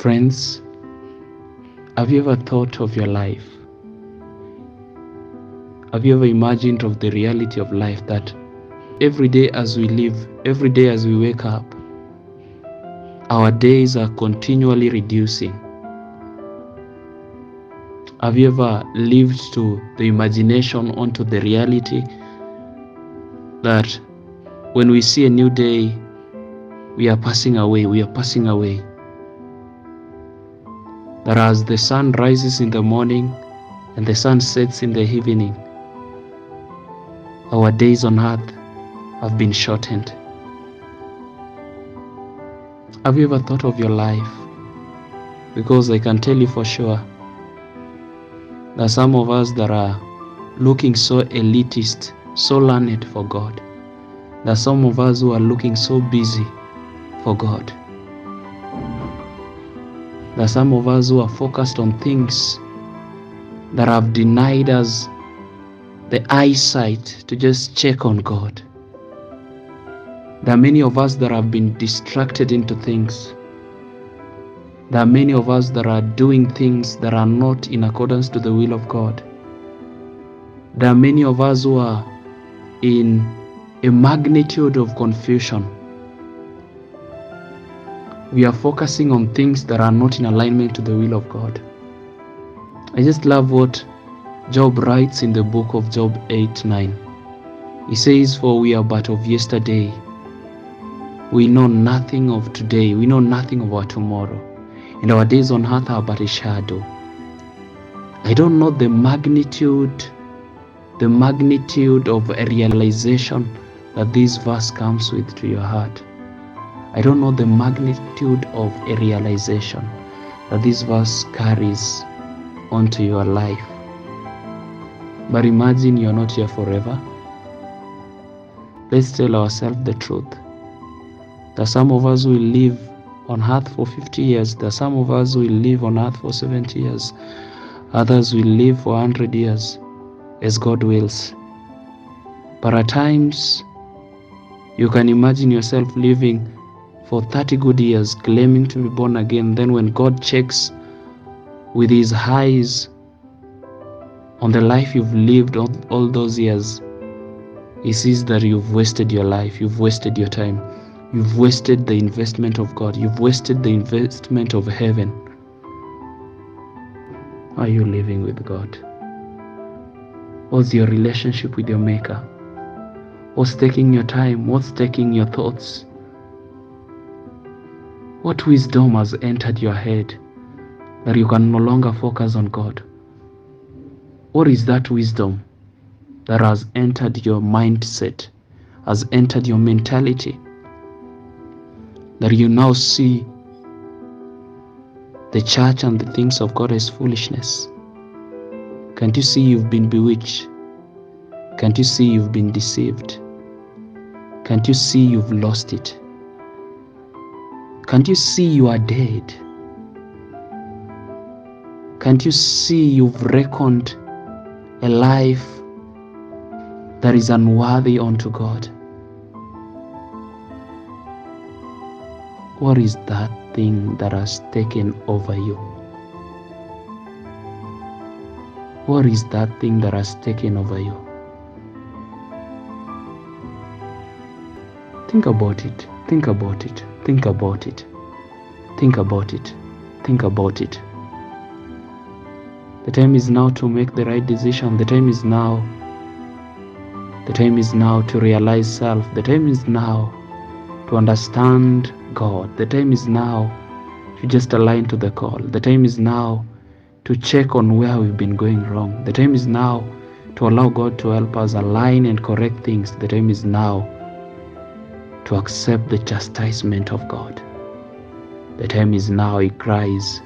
Friends, have you ever thought of your life? Have you ever imagined of the reality of life, that every day as we live, every day as we wake up, our days are continually reducing? Have you ever lived to the imagination onto the reality that when we see a new day, we are passing away, That as the sun rises in the morning and the sun sets in the evening, our days on earth have been shortened. Have you ever thought of your life? Because I can tell you for sure, there are some of us that are looking so elitist, so learned for God. There are some of us who are looking so busy for God. There are some of us who are focused on things that have denied us the eyesight to just check on God. There are many of us that have been distracted into things. There are many of us that are doing things that are not in accordance to the will of God. There are many of us who are in a magnitude of confusion. We are focusing on things that are not in alignment to the will of God. I just love what Job writes in the book of Job 8:9. He says, "For we are but of yesterday. We know nothing of today. We know nothing of our tomorrow. And our days on earth are but a shadow." I don't know the magnitude of a realization that this verse comes with to your heart. I don't know the magnitude of a realization that this verse carries onto your life. But imagine you're not here forever. Let's tell ourselves the truth. There are some of us who will live on earth for 50 years. There are some of us who will live on earth for 70 years. Others will live for 100 years, as God wills. But at times, you can imagine yourself living for 30 good years, claiming to be born again. Then when God checks with his eyes on the life you've lived all those years, he sees that you've wasted your life, you've wasted your time, you've wasted the investment of God, you've wasted the investment of heaven. How are you living with God? What's your relationship with your Maker? What's taking your time? What's taking your thoughts? What wisdom has entered your head that you can no longer focus on God? What is that wisdom that has entered your mindset, has entered your mentality, that you now see the church and the things of God as foolishness? Can't you see you've been bewitched? Can't you see you've been deceived? Can't you see you've lost it? Can't you see you are dead? Can't you see you've reckoned a life that is unworthy unto God? What is that thing that has taken over you? What is that thing that has taken over you? Think about it. Think about it. Think about it. Think about it. Think about it. The time is now to make the right decision. The time is now. The time is now to realize self. The time is now to understand God. The time is now to just align to the call. The time is now to check on where we've been going wrong. The time is now to allow God to help us align and correct things. The time is now to accept the chastisement of God. The time is now, he cries,